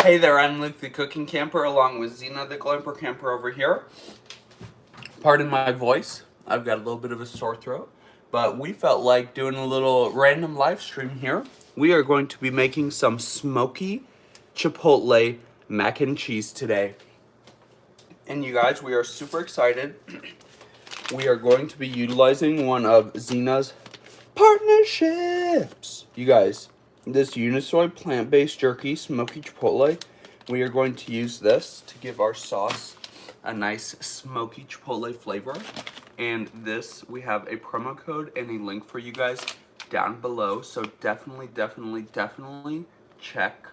Hey there, I'm Luke the Cooking Camper along with Zena the Glamper Camper over here. Pardon my voice, I've got a little bit of a sore throat, but we felt like doing a little random live stream here. We are going to be making some smoky Chipotle mac and cheese today. And you guys, we are super excited. We are going to be utilizing one of Zena's partnerships. You guys, this Unisoy plant-based jerky, smoky chipotle, we are going to use this to give our sauce a nice smoky chipotle flavor. And this, we have a promo code and a link for you guys down below. So definitely check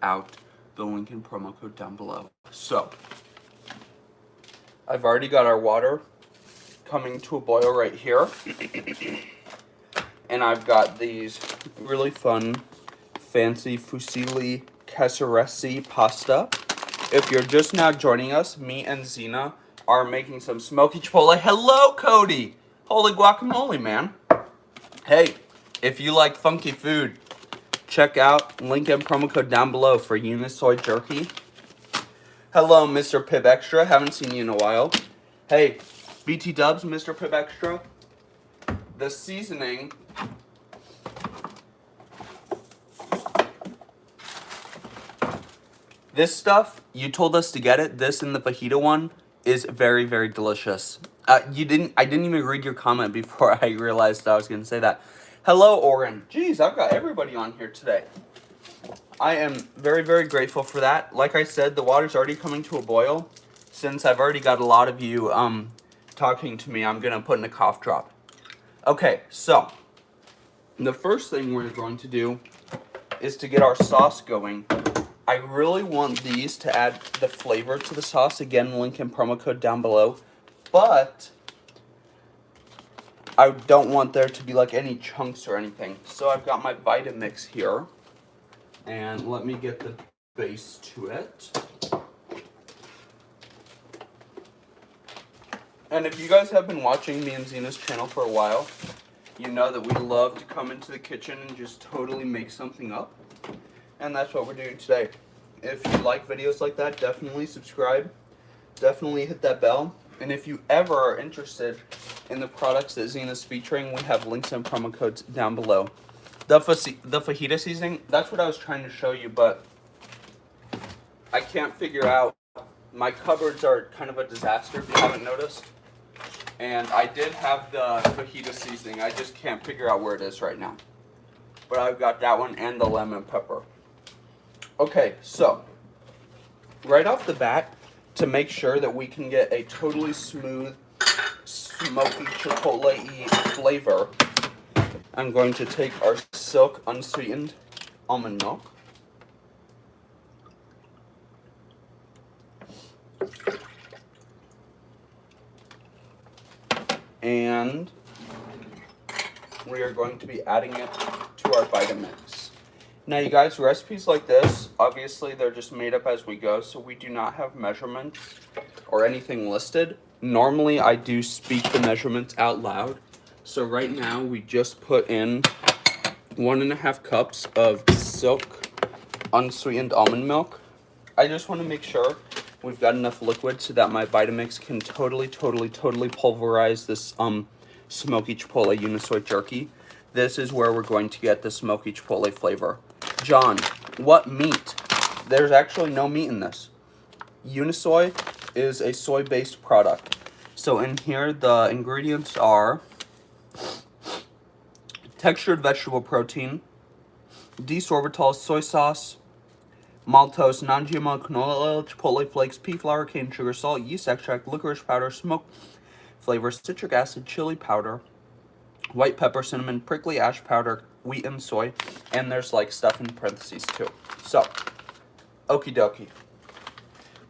out the link and promo code down below. So, I've already got our water coming to a boil right here. And I've got these really fun, fancy fusilli cassaresi pasta. If you're just now joining us, me and Zena are making some smoky chipotle. Hello, Cody! Holy guacamole, man. Hey, if you like funky food, check out link and promo code down below for Unisoy jerky. Hello, Mr. Pib Extra. Haven't seen you in a while. Hey, BT Dubs, Mr. Pib Extra. The seasoning this stuff, you told us to get it. This and the fajita one is very, very delicious. I didn't even read your comment before I realized I was going to say that. Hello, Oren. Jeez, I've got everybody on here today. I am very, very grateful for that. Like I said, the water's already coming to a boil. Since I've already got a lot of you talking to me, I'm going to put in a cough drop. Okay, so the first thing we're going to do is to get our sauce going. I really want these to add the flavor to the sauce. Again, link and promo code down below. But I don't want there to be like any chunks or anything. So I've got my Vitamix here. And let me get the base to it. And if you guys have been watching me and Zena's channel for a while, you know that we love to come into the kitchen and just totally make something up. And that's what we're doing today. If you like videos like that, definitely subscribe. Definitely hit that bell. And if you ever are interested in the products that Zena's featuring, we have links and promo codes down below. The fajita seasoning, that's what I was trying to show you, but I can't figure out. My cupboards are kind of a disaster, if you haven't noticed. And I did have the fajita seasoning. I just can't figure out where it is right now. But I've got that one and the lemon pepper. Okay, so right off the bat, to make sure that we can get a totally smooth, smoky chipotle-y flavor, I'm going to take our Silk unsweetened almond milk. And we are going to be adding it to our Vitamix. Now you guys, recipes like this, obviously they're just made up as we go, so we do not have measurements or anything listed. Normally I do speak the measurements out loud. So right now we just put in 1.5 cups of Silk unsweetened almond milk. I just want to make sure we've got enough liquid so that my Vitamix can totally pulverize this smoky chipotle Unisoy jerky. This is where we're going to get the smoky chipotle flavor. John, what meat? There's actually no meat in this. Unisoy is a soy-based product. So in here, the ingredients are textured vegetable protein, desorbitol soy sauce, maltose, non-GMO canola oil, chipotle flakes, pea flour, cane sugar, salt, yeast extract, licorice powder, smoke flavor, citric acid, chili powder, white pepper, cinnamon, prickly ash powder, wheat and soy, and there's like stuff in parentheses too. So, okie dokie.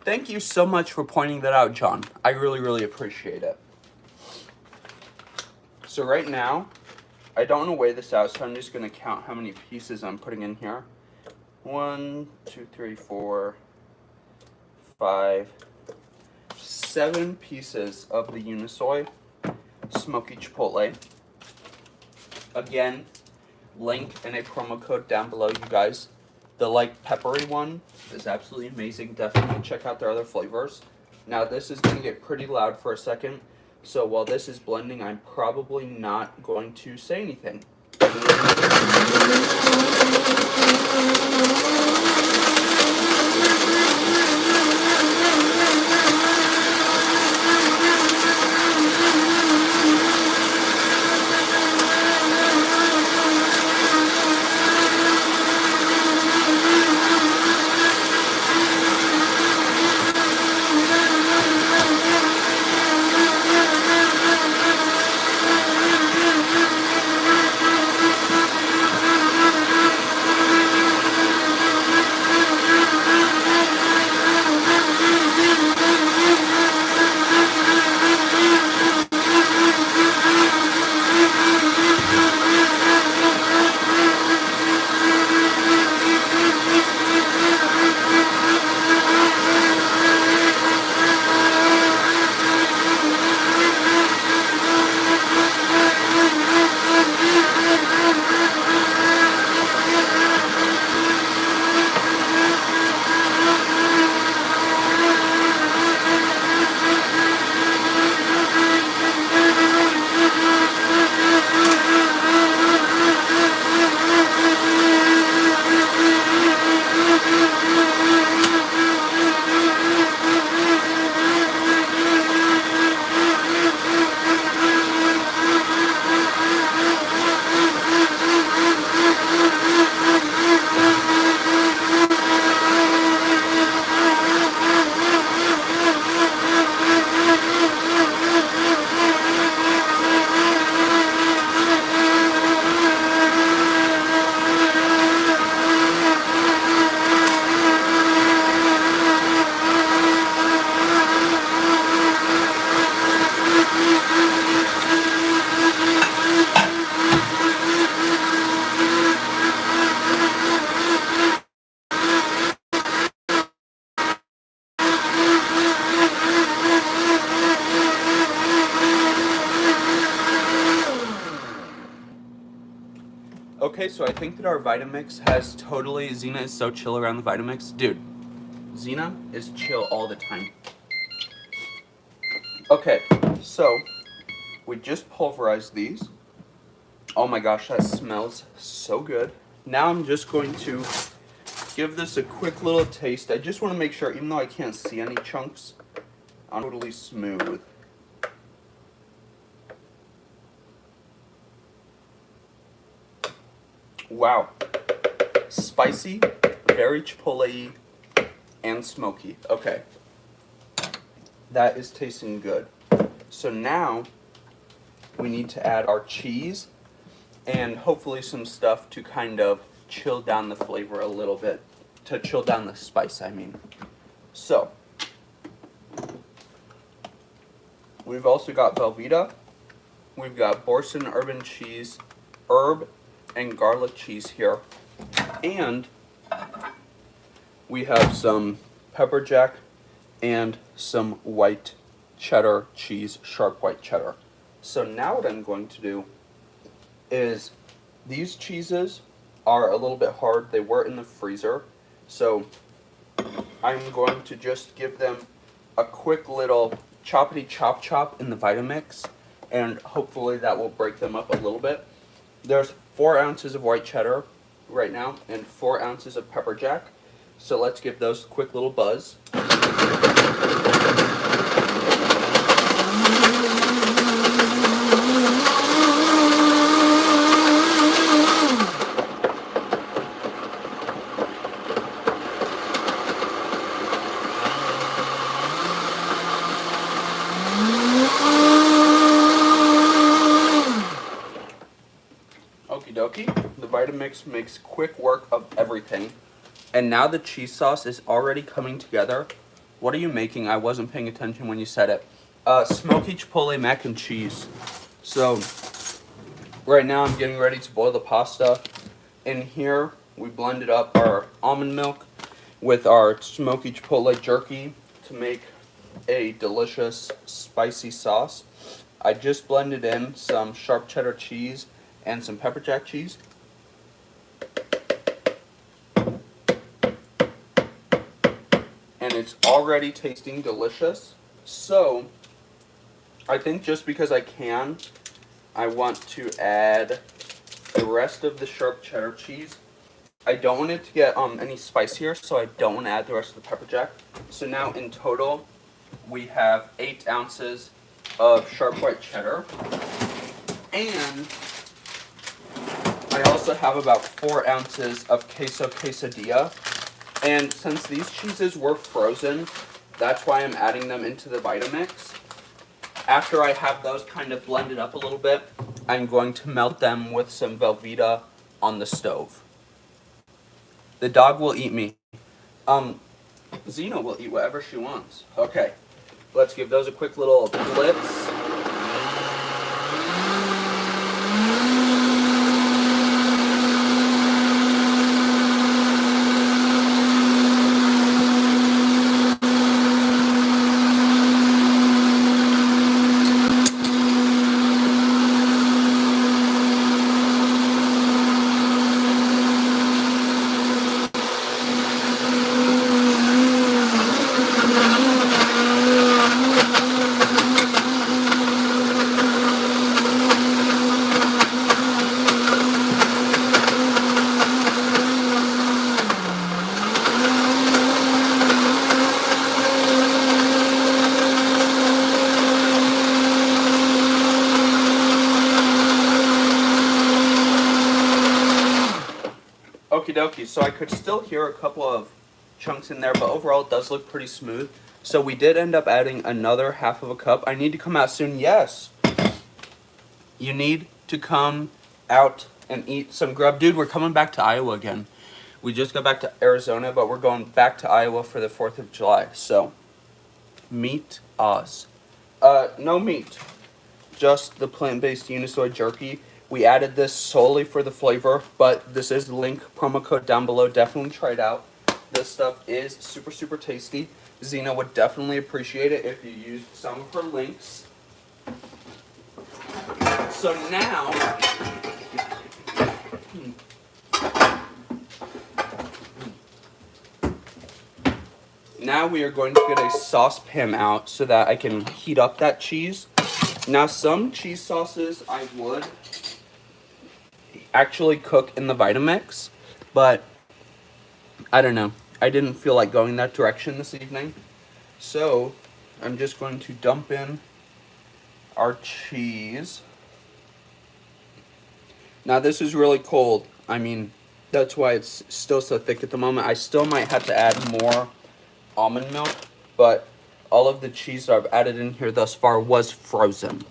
Thank you so much for pointing that out, John. I really appreciate it. So right now, I don't want to weigh this out, so I'm just going to count how many pieces I'm putting in here. 1, 2, 3, 4, 5, 7 pieces of the Unisoy Smoky Chipotle. Again, link and a promo code down below, you guys. The like peppery one is absolutely amazing. Definitely check out their other flavors. Now this is going to get pretty loud for a second, so while this is blending, I'm probably not going to say anything. Okay, so I think that our Vitamix has totally... Xena is so chill around the Vitamix. Dude, Xena is chill all the time. Okay, so we just pulverized these. Oh my gosh, that smells so good. Now I'm just going to give this a quick little taste. I just want to make sure, even though I can't see any chunks, I'm totally smooth. Wow. Spicy, very chipotle-y, and smoky. Okay. That is tasting good. So now we need to add our cheese and hopefully some stuff to kind of chill down the flavor a little bit. To chill down the spice, I mean. So, we've also got Velveeta. We've got Boursin urban cheese, herb, and garlic cheese here. And we have some pepper jack and some white cheddar cheese, sharp white cheddar. So now what I'm going to do is, these cheeses are a little bit hard. They were in the freezer. So I'm going to just give them a quick little choppity chop in the Vitamix, and hopefully that will break them up a little bit. There's 4 ounces of white cheddar right now and 4 ounces of pepper jack. So let's give those a quick little buzz. Okie dokie, the Vitamix makes quick work of everything. And now the cheese sauce is already coming together. What are you making? I wasn't paying attention when you said it. Smoky Chipotle mac and cheese. So, right now I'm getting ready to boil the pasta. In here, we blended up our almond milk with our Smoky Chipotle jerky to make a delicious spicy sauce. I just blended in some sharp cheddar cheese and some pepper jack cheese. it's already tasting delicious. So I think just because I can, I want to add the rest of the sharp cheddar cheese. I don't want it to get any spicier, so I don't want to add the rest of the pepper jack. So now in total, we have 8 ounces of sharp white cheddar. And I also have about 4 ounces of queso quesadilla. And since these cheeses were frozen, that's why I'm adding them into the Vitamix. After I have those kind of blended up a little bit, I'm going to melt them with some Velveeta on the stove. The dog will eat me. Xena will eat whatever she wants. Okay, let's give those a quick little blitz. Okie dokie, so I could still hear a couple of chunks in there, but overall it does look pretty smooth. So we did end up adding another half of a cup. I need to come out soon. Yes, you need to come out and eat some grub. Dude, we're coming back to Iowa again. We just got back to Arizona, but we're going back to Iowa for the 4th of July. So, meet us. No meat. Just the plant-based Unisoy jerky. We added this solely for the flavor, but this is the link, promo code down below. Definitely try it out. This stuff is super, super tasty. Xena would definitely appreciate it if you used some of her links. So now we are going to get a saucepan out so that I can heat up that cheese. Now some cheese sauces I would actually cook in the Vitamix, but I don't know. I didn't feel like going that direction this evening. So I'm just going to dump in our cheese. Now this is really cold. I mean, that's why it's still so thick at the moment. I still might have to add more almond milk, but all of the cheese that I've added in here thus far was frozen.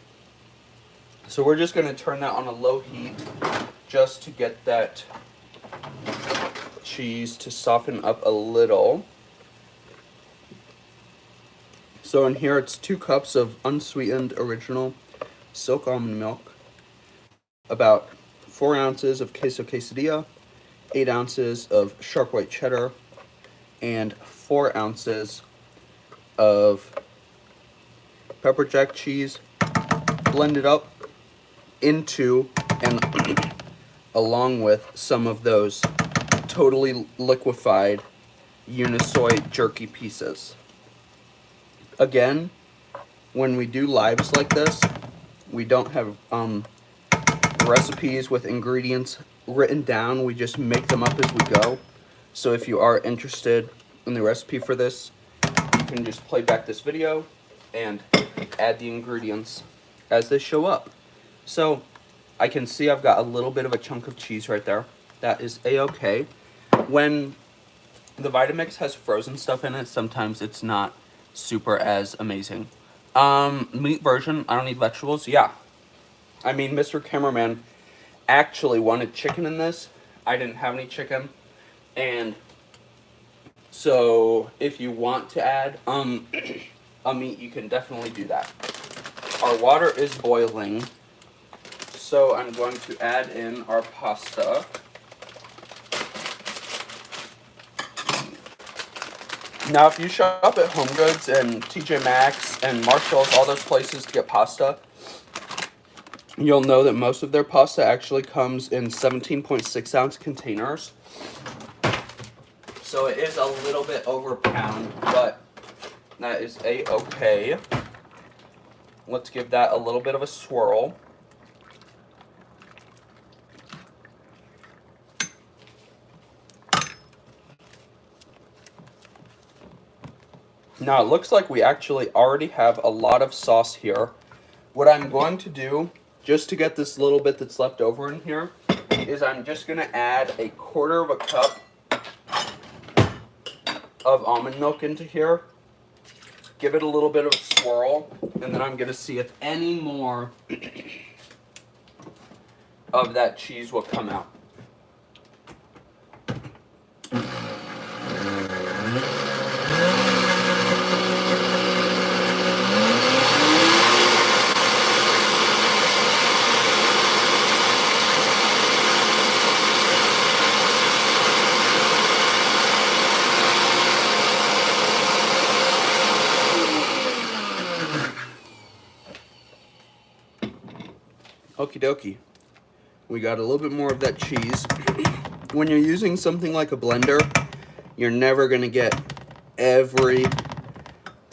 So we're just going to turn that on a low heat just to get that cheese to soften up a little. So in here it's 2 cups of unsweetened original silk almond milk, about 4 ounces of queso quesadilla, 8 ounces of sharp white cheddar, and 4 ounces of pepper jack cheese blended up into and along with some of those totally liquefied Unisoy jerky pieces. Again, when we do lives like this, we don't have recipes with ingredients written down. We just make them up as we go. So if you are interested in the recipe for this, you can just play back this video and add the ingredients as they show up. So I can see I've got a little bit of a chunk of cheese right there. That is a-okay. When the Vitamix has frozen stuff in it, sometimes it's not super as amazing. Meat version, I don't need vegetables. Yeah. I mean, Mr. Cameraman actually wanted chicken in this. I didn't have any chicken. And so if you want to add a meat, you can definitely do that. Our water is boiling. So I'm going to add in our pasta. Now, if you shop at HomeGoods and TJ Maxx and Marshalls, all those places to get pasta, you'll know that most of their pasta actually comes in 17.6 ounce containers. So it is a little bit over a pound, but that is a-okay. Let's give that a little bit of a swirl. Now it looks like we actually already have a lot of sauce here. What I'm going to do, just to get this little bit that's left over in here, is I'm just going to add a 1/4 cup of almond milk into here. Give it a little bit of a swirl, and then I'm going to see if any more of that cheese will come out. Okie dokie. We got a little bit more of that cheese. When you're using something like a blender, you're never going to get every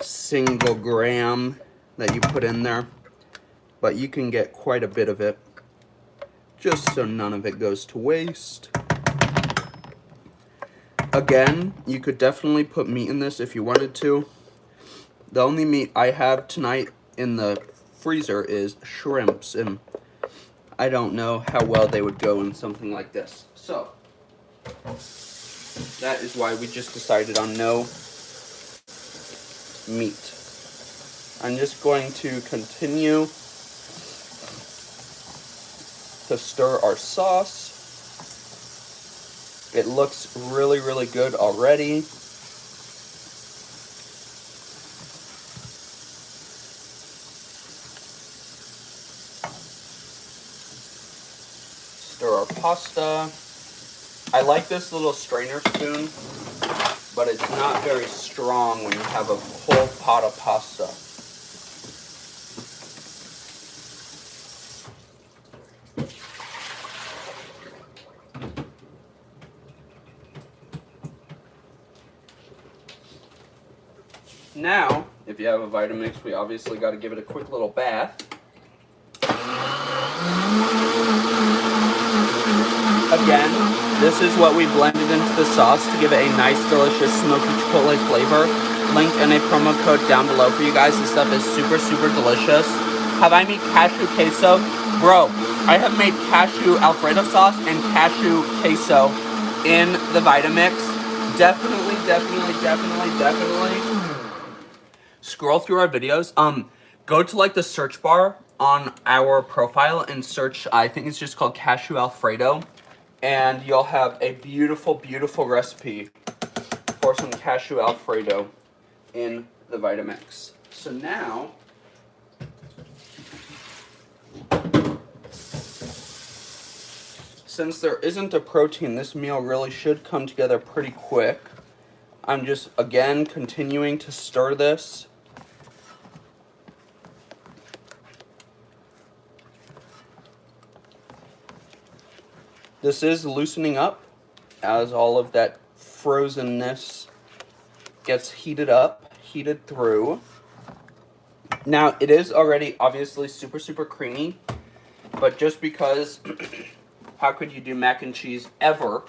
single gram that you put in there, but you can get quite a bit of it, just so none of it goes to waste. Again, you could definitely put meat in this if you wanted to. The only meat I have tonight in the freezer is shrimps, and I don't know how well they would go in something like this. So, that is why we just decided on no meat. I'm just going to continue to stir our sauce. It looks really, really good already. Stir our pasta. I like this little strainer spoon, but it's not very strong when you have a whole pot of pasta. Now, if you have a Vitamix, we obviously got to give it a quick little bath. Again, this is what we blended into the sauce to give it a nice, delicious, smoky chipotle flavor. Link and a promo code down below for you guys. This stuff is super, super delicious. Have I made cashew queso? Bro, I have made cashew Alfredo sauce and cashew queso in the Vitamix. Definitely, definitely, definitely, definitely. Scroll through our videos. Go to like the search bar on our profile and search, I think it's just called cashew Alfredo. And you'll have a beautiful, beautiful recipe for some cashew Alfredo in the Vitamix. So now, since there isn't a protein, this meal really should come together pretty quick. I'm just, again, continuing to stir this. This is loosening up as all of that frozenness gets heated through. Now, it is already obviously super, super creamy, but just because, how could you do mac and cheese ever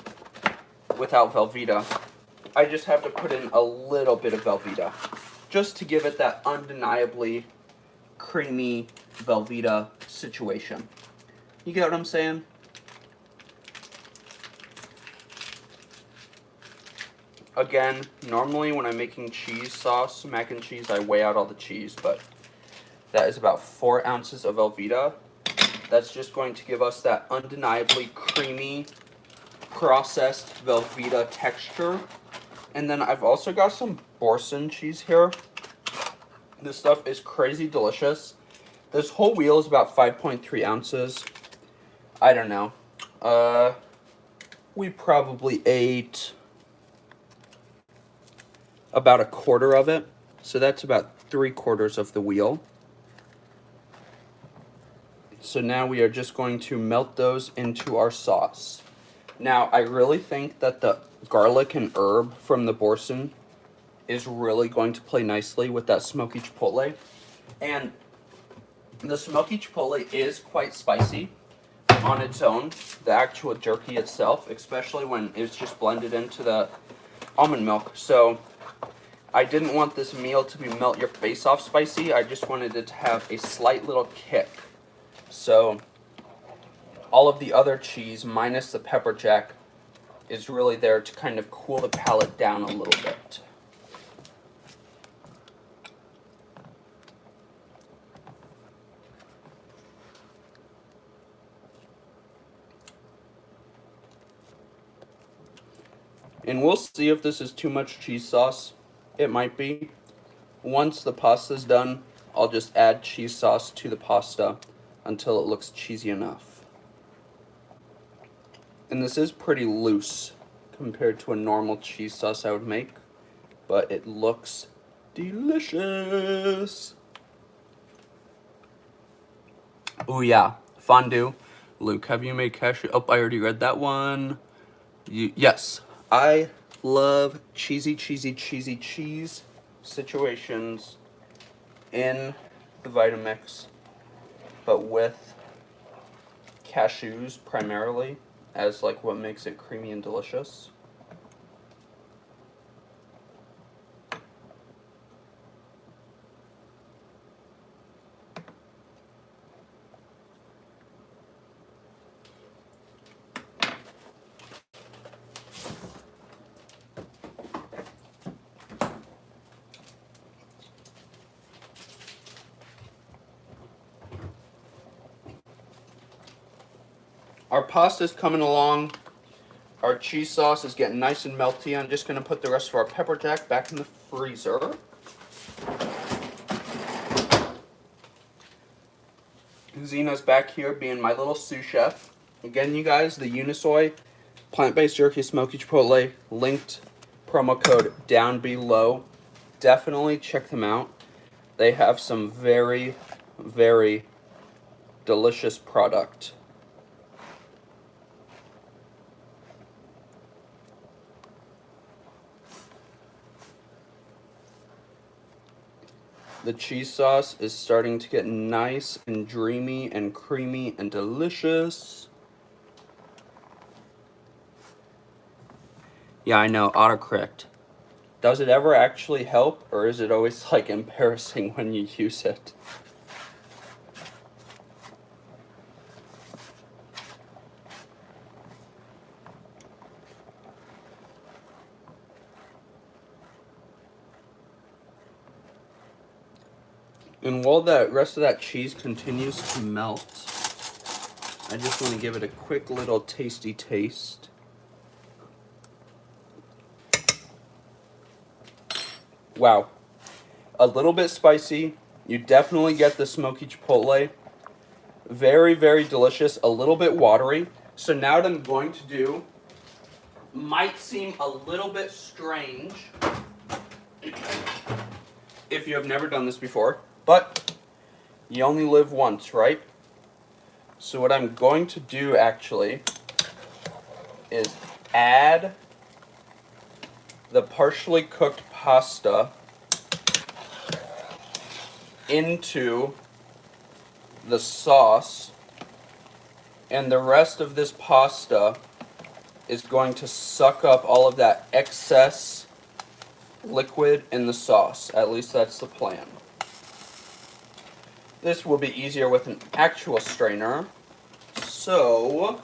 without Velveeta? I just have to put in a little bit of Velveeta, just to give it that undeniably creamy Velveeta situation. You get what I'm saying? Again, normally when I'm making cheese sauce, mac and cheese, I weigh out all the cheese, but that is about 4 ounces of Velveeta. That's just going to give us that undeniably creamy, processed Velveeta texture. And then I've also got some Boursin cheese here. This stuff is crazy delicious. This whole wheel is about 5.3 ounces. I don't know. We probably ate about 1/4 of it, so that's about 3/4 of the wheel. So now we are just going to melt those into our sauce. Now, I really think that the garlic and herb from the boursin is really going to play nicely with that smoky chipotle. And the smoky chipotle is quite spicy on its own, the actual jerky itself, especially when it's just blended into the almond milk. So I didn't want this meal to be melt your face off spicy. I just wanted it to have a slight little kick. So all of the other cheese, minus the pepper jack, is really there to kind of cool the palate down a little bit. And we'll see if this is too much cheese sauce. It might be. Once the pasta's done, I'll just add cheese sauce to the pasta until it looks cheesy enough. And this is pretty loose compared to a normal cheese sauce I would make, but it looks delicious. Oh yeah, fondue. Luke, have you made cashew? Oh, I already read that one. Yes, I love cheesy cheese situations in the Vitamix, but with cashews primarily as like what makes it creamy and delicious. Our pasta's coming along. Our cheese sauce is getting nice and melty. I'm just going to put the rest of our pepper jack back in the freezer. Zena's back here being my little sous chef. Again, you guys, the Unisoy plant-based jerky smoky chipotle, linked promo code down below. Definitely check them out. They have some very, very delicious product. The cheese sauce is starting to get nice and dreamy and creamy and delicious. Yeah, I know, autocorrect. Does it ever actually help, or is it always like embarrassing when you use it? And while the rest of that cheese continues to melt, I just want to give it a quick little tasty taste. Wow. A little bit spicy. You definitely get the smoky chipotle. Very, very delicious. A little bit watery. So now what I'm going to do might seem a little bit strange if you have never done this before, but you only live once, right? So what I'm going to do actually is add the partially cooked pasta into the sauce, and the rest of this pasta is going to suck up all of that excess liquid in the sauce. At least that's the plan. This will be easier with an actual strainer. So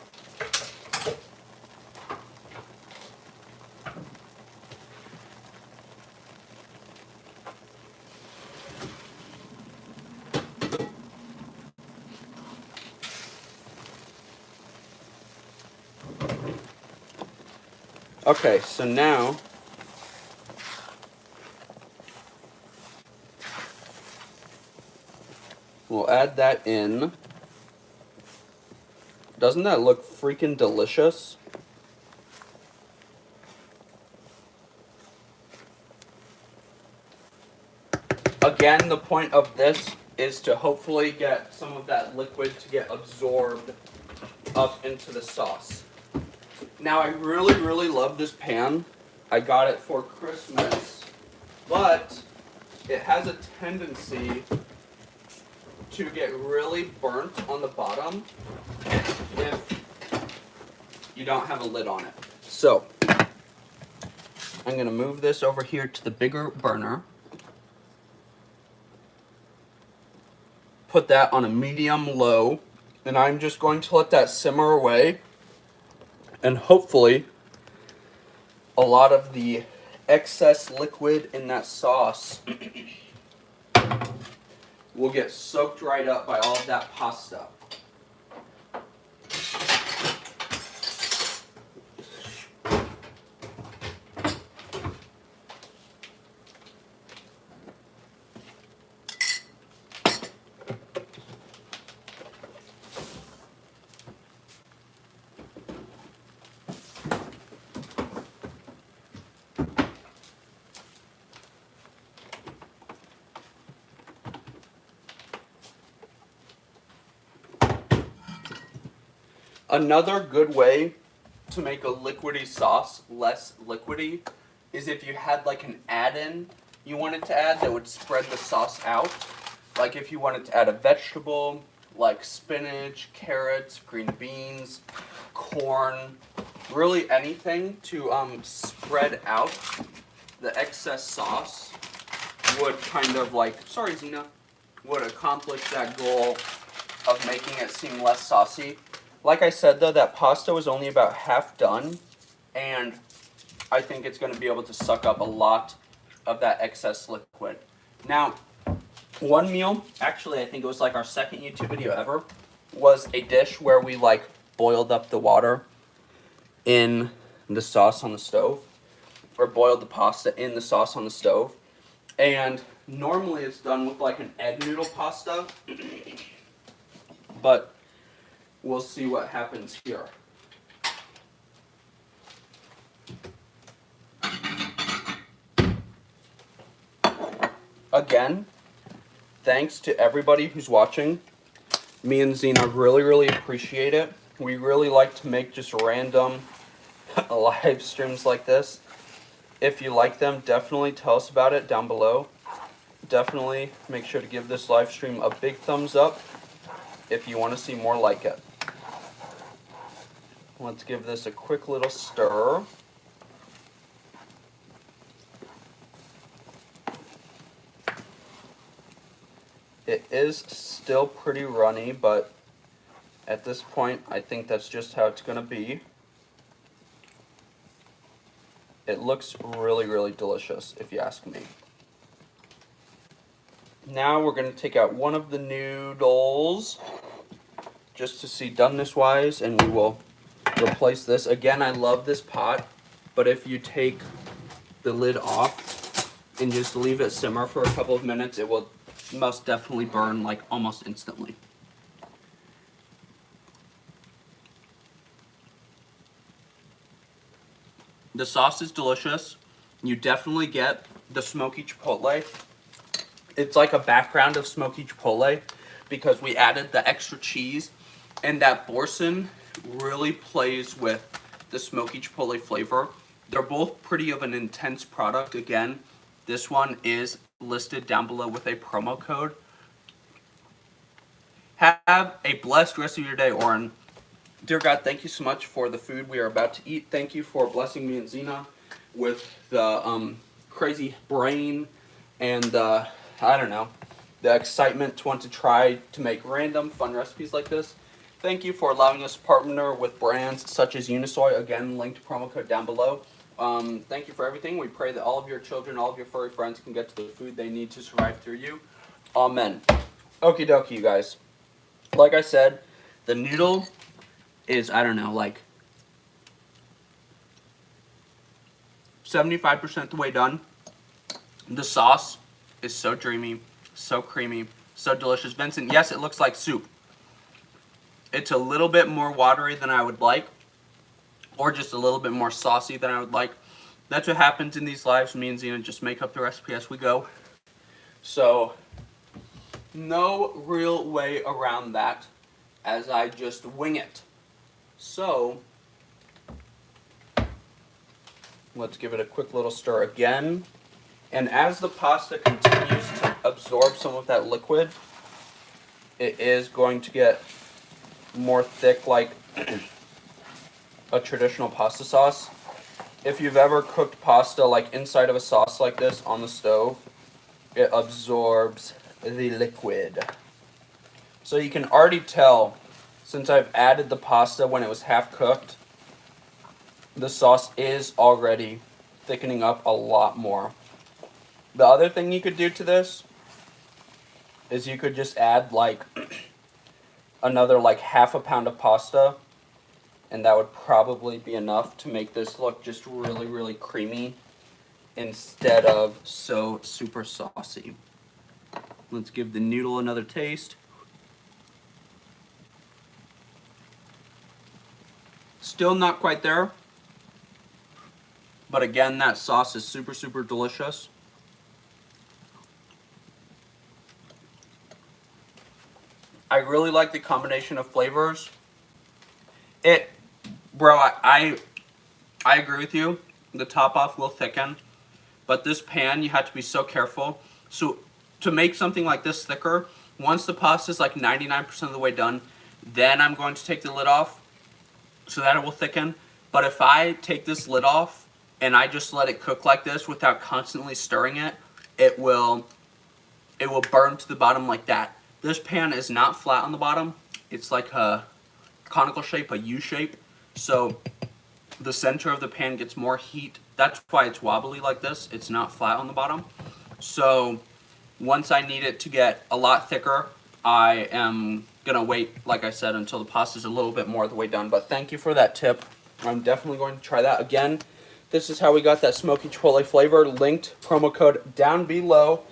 okay, so now we'll add that in. Doesn't that look freaking delicious? Again, the point of this is to hopefully get some of that liquid to get absorbed up into the sauce. Now, I really love this pan. I got it for Christmas, but it has a tendency to get really burnt on the bottom if you don't have a lid on it. So, I'm going to move this over here to the bigger burner. Put that on a medium-low, and I'm just going to let that simmer away, and hopefully a lot of the excess liquid in that sauce will get soaked right up by all of that pasta. Another good way to make a liquidy sauce less liquidy is if you had like an add-in you wanted to add that would spread the sauce out. Like if you wanted to add a vegetable like spinach, carrots, green beans, corn, really anything to spread out the excess sauce would kind of like, sorry Zena, would accomplish that goal of making it seem less saucy. Like I said though, that pasta was only about half done, and I think it's going to be able to suck up a lot of that excess liquid. Now, one meal, actually I think it was like our second YouTube video ever, was a dish where we like boiled up the water in the sauce on the stove, or boiled the pasta in the sauce on the stove. And normally it's done with like an egg noodle pasta, but we'll see what happens here. Again, thanks to everybody who's watching. Me and Zena really appreciate it. We really like to make just random live streams like this. If you like them, definitely tell us about it down below. Definitely make sure to give this live stream a big thumbs up if you want to see more like it. Let's give this a quick little stir. It is still pretty runny, but at this point, I think that's just how it's going to be. It looks really delicious, if you ask me. Now we're going to take out one of the noodles, just to see doneness-wise, and we will replace this. Again, I love this pot, but if you take the lid off and just leave it simmer for a couple of minutes, it will most definitely burn like almost instantly. The sauce is delicious. You definitely get the smoky chipotle. It's like a background of smoky chipotle because we added the extra cheese, and that boursin really plays with the smoky chipotle flavor. They're both pretty of an intense product. Again, this one is listed down below with a promo code. Have a blessed rest of your day, Oren. Dear God, thank you so much for the food we are about to eat. Thank you for blessing me and Zena with the crazy brain and the, I don't know, the excitement to want to try to make random fun recipes like this. Thank you for allowing us to partner with brands such as Unisoy. Again, linked promo code down below. Thank you for everything. We pray that all of your children, all of your furry friends can get to the food they need to survive through you. Amen. Okie dokie, you guys. Like I said, the noodle is, I don't know, like 75% the way done. The sauce is so dreamy, so creamy, so delicious. Vincent, yes, it looks like soup. It's a little bit more watery than I would like, or just a little bit more saucy than I would like. That's what happens in these lives. Me and Zena just make up the recipe as we go. So, no real way around that, as I just wing it. So, Let's give it a quick little stir again. And as the pasta continues to absorb some of that liquid, it is going to get more thick like a traditional pasta sauce. If you've ever cooked pasta like inside of a sauce like this on the stove, it absorbs the liquid. So you can already tell, since I've added the pasta when it was half cooked, the sauce is already thickening up a lot more. The other thing you could do to this is you could just add like another like half a pound of pasta, and that would probably be enough to make this look just really, really creamy instead of so super saucy. Let's give the noodle another taste. Still not quite there, but again, that sauce is super, super delicious. I really like the combination of flavors. Bro, I agree with you. The top off will thicken, but this pan, you have to be so careful. So to make something like this thicker, once the pasta is like 99% of the way done, then I'm going to take the lid off so that it will thicken. But if I take this lid off and I just let it cook like this without constantly stirring it, it will burn to the bottom like that. This pan is not flat on the bottom. It's like a conical shape, a U shape. So the center of the pan gets more heat. That's why it's wobbly like this. It's not flat on the bottom. So once I need it to get a lot thicker, I am gonna wait, like I said, until the pasta is a little bit more of the way done. But thank you for that tip. I'm definitely going to try that again. This is how we got that smoky chipotle flavor. Linked promo code down below.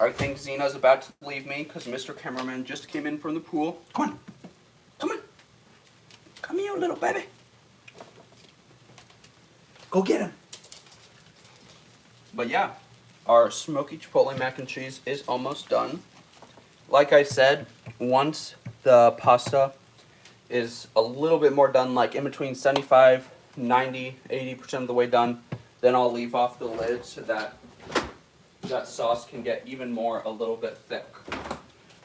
I think Zena's about to leave me because Mr. Cameraman just came in from the pool. Come on. Come on. Come here, little baby. Go get him. But yeah, our smoky chipotle mac and cheese is almost done. Like I said, once the pasta is a little bit more done, like in between 75, 90, 80% of the way done, then I'll leave off the lid so that sauce can get even more a little bit thick.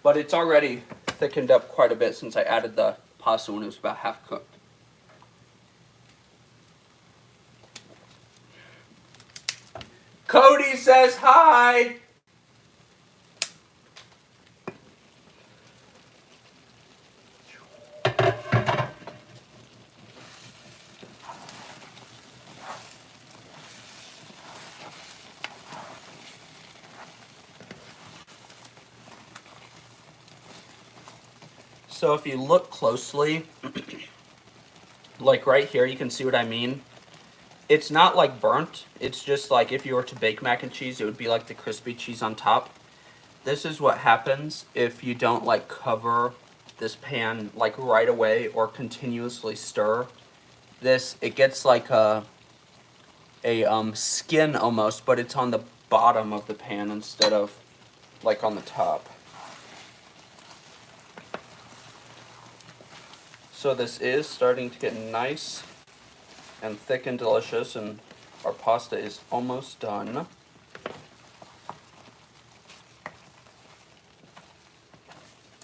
But it's already thickened up quite a bit since I added the pasta when it was about half cooked. Cody says hi. So if you look closely, like right here, you can see what I mean. It's not like burnt. It's just like if you were to bake mac and cheese, it would be like the crispy cheese on top. This is what happens if you don't like cover this pan like right away or continuously stir. It gets like a skin almost, but it's on the bottom of the pan instead of like on the top. So this is starting to get nice and thick and delicious, and our pasta is almost done.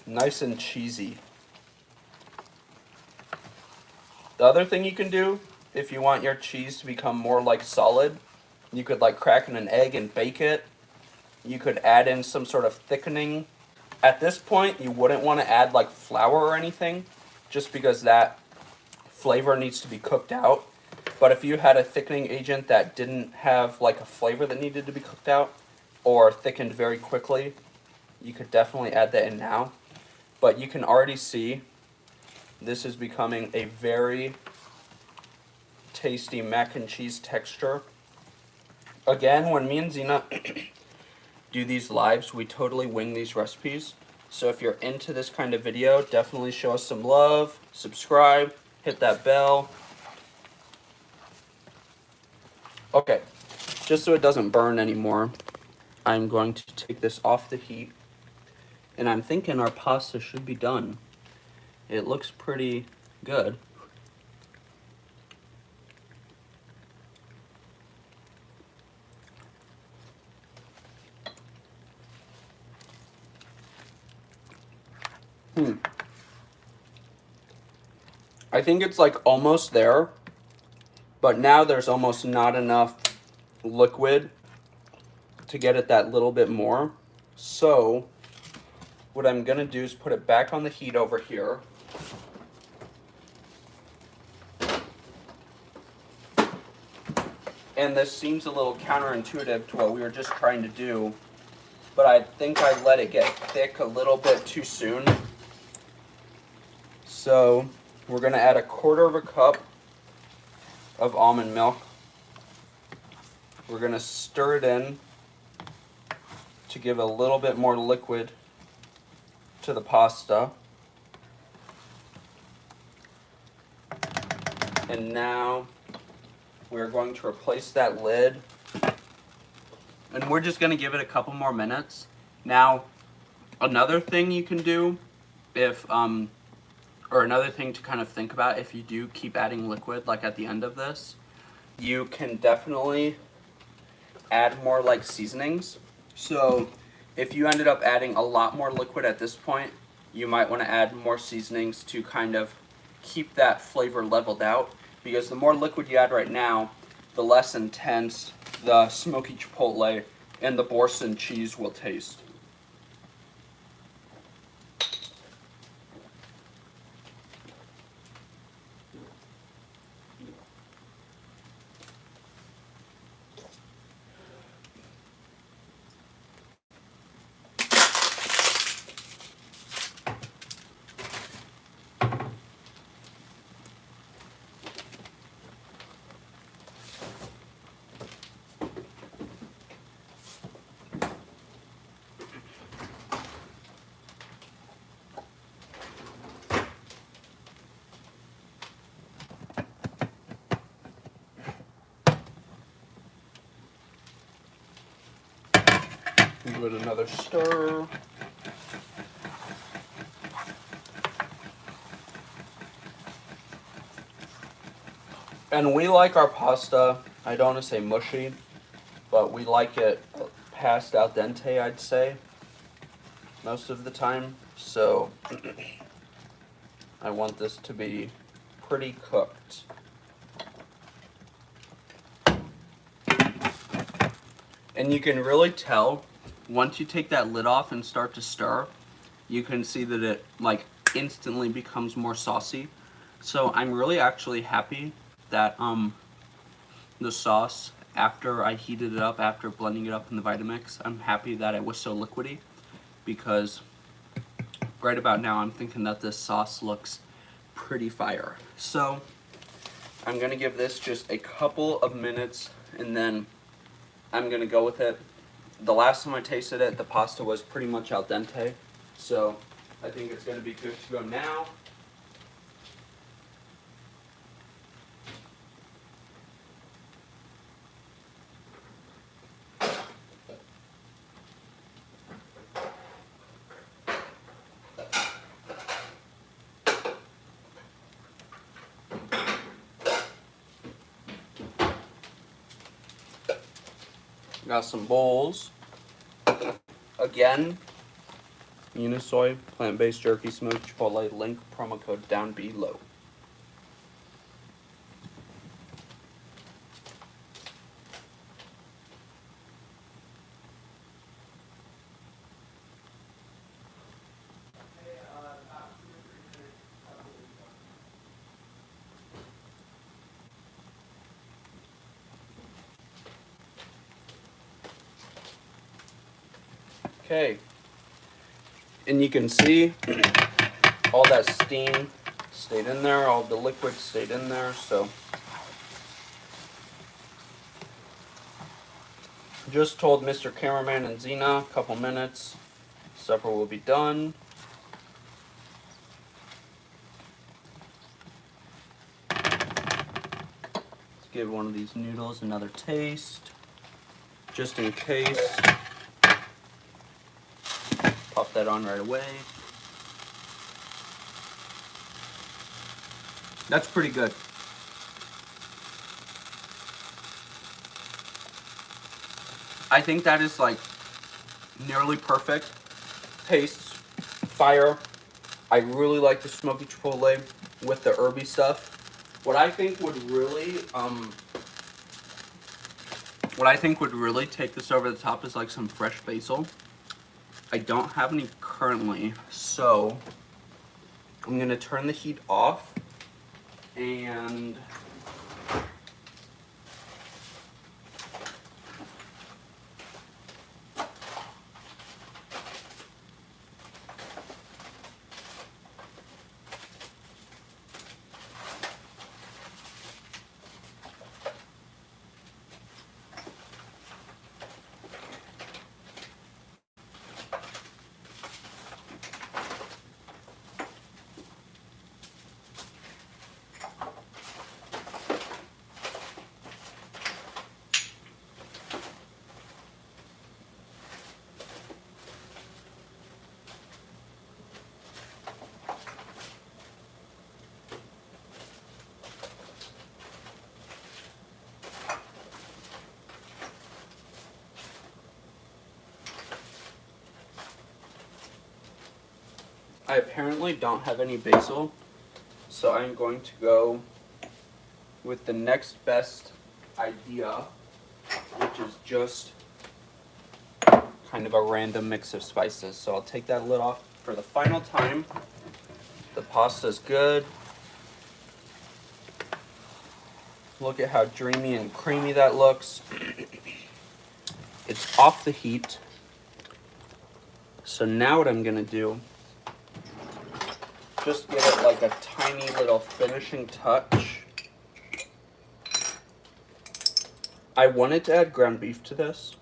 Nice and cheesy. The other thing you can do, if you want your cheese to become more like solid, you could like crack in an egg and bake it. You could add in some sort of thickening. At this point, you wouldn't want to add like flour or anything, just because that flavor needs to be cooked out. But if you had a thickening agent that didn't have like a flavor that needed to be cooked out or thickened very quickly, you could definitely add that in now. But you can already see this is becoming a very tasty mac and cheese texture. Again, when me and Zena do these lives, we totally wing these recipes. So if you're into this kind of video, definitely show us some love, subscribe, hit that bell. Okay, just so it doesn't burn anymore, I'm going to take this off the heat. And I'm thinking our pasta should be done. It looks pretty good. I think it's like almost there, but now there's almost not enough liquid to get it that little bit more. So what I'm gonna do is put it back on the heat over here. And this seems a little counterintuitive to what we were just trying to do, but I think I let it get thick a little bit too soon. So we're gonna add 1/4 cup of almond milk. We're gonna stir it in to give a little bit more liquid to the pasta. And now we're going to replace that lid. And we're just gonna give it a couple more minutes. Now, another thing you can do if, or another thing to kind of think about if you do keep adding liquid, like at the end of this, you can definitely add more like seasonings. So if you ended up adding a lot more liquid at this point, you might want to add more seasonings to kind of keep that flavor leveled out, because the more liquid you add right now, the less intense the smoky chipotle and the Boursin cheese will taste. Give it another stir. And we like our pasta, I don't want to say mushy, but we like it past al dente, I'd say, most of the time. So I want this to be pretty cooked. And you can really tell once you take that lid off and start to stir, you can see that it like instantly becomes more saucy. So I'm really actually happy that the sauce, after I heated it up, after blending it up in the Vitamix, I'm happy that it was so liquidy, because right about now I'm thinking that this sauce looks pretty fire. So I'm gonna give this just a couple of minutes and then I'm gonna go with it. The last time I tasted it, the pasta was pretty much al dente, so I think it's gonna be good to go now. Got some bowls. Again, Unisoy, plant-based jerky, smoked chipotle, link, promo code down below. Okay, and you can see all that steam stayed in there, all the liquid stayed in there, so just told Mr. Cameraman and Zena a couple minutes, supper will be done. Let's give one of these noodles another taste, just in case. Pop that on right away. That's pretty good. I think that is like nearly perfect. Tastes fire. I really like the smoky chipotle. with the herby stuff. What I think would really take this over the top is like some fresh basil. I don't have any currently, so I'm gonna turn the heat off and I apparently don't have any basil, so I'm going to go with the next best idea, which is just kind of a random mix of spices. So I'll take that lid off for the final time. The pasta's good. Look at how dreamy and creamy that looks. It's off the heat. So now what I'm gonna do, just give it like a tiny little finishing touch. I wanted to add ground beef to this,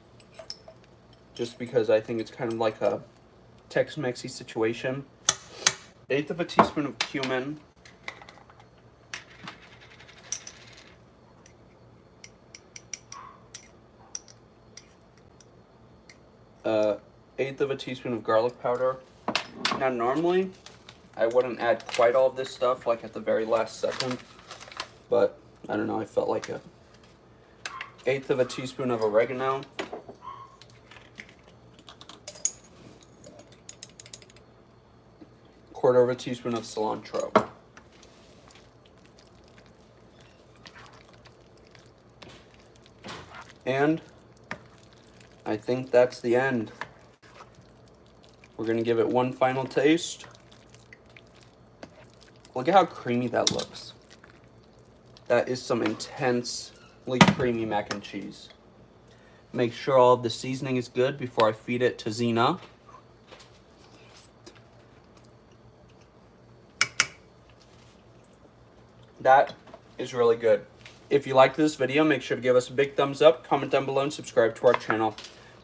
just because I think it's kind of like a Tex-Mexy situation. 1/8 of a teaspoon of cumin. Eighth of a teaspoon of garlic powder. Now normally, I wouldn't add quite all of this stuff like at the very last second, but I don't know, I felt like it. 1/8 of a teaspoon of oregano. Quarter of a teaspoon of cilantro. And I think that's the end. We're gonna give it one final taste. Look at how creamy that looks. That is some intensely creamy mac and cheese. Make sure all of the seasoning is good before I feed it to Zena. That is really good. If you liked this video, make sure to give us a big thumbs up, comment down below, and subscribe to our channel.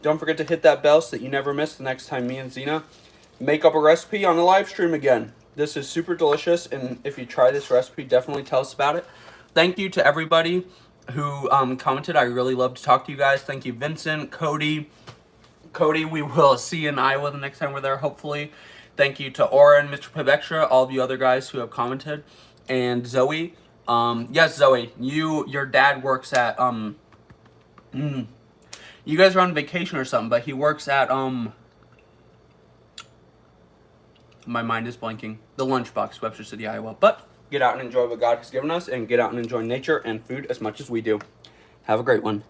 Don't forget to hit that bell so that you never miss the next time me and Zena make up a recipe on a live stream again. This is super delicious, and if you try this recipe, definitely tell us about it. Thank you to everybody who commented. I really love to talk to you guys. Thank you, Vincent, Cody. Cody, we will see you in Iowa the next time we're there, hopefully. Thank you to Oren, Mr. Pib Extra, all of you other guys who have commented, and Zoe. Yes, Zoe, your dad works at, you guys are on vacation or something, but he works at, my mind is blanking, the Lunchbox, Webster City, Iowa. But get out and enjoy what God has given us, and get out and enjoy nature and food as much as we do. Have a great one.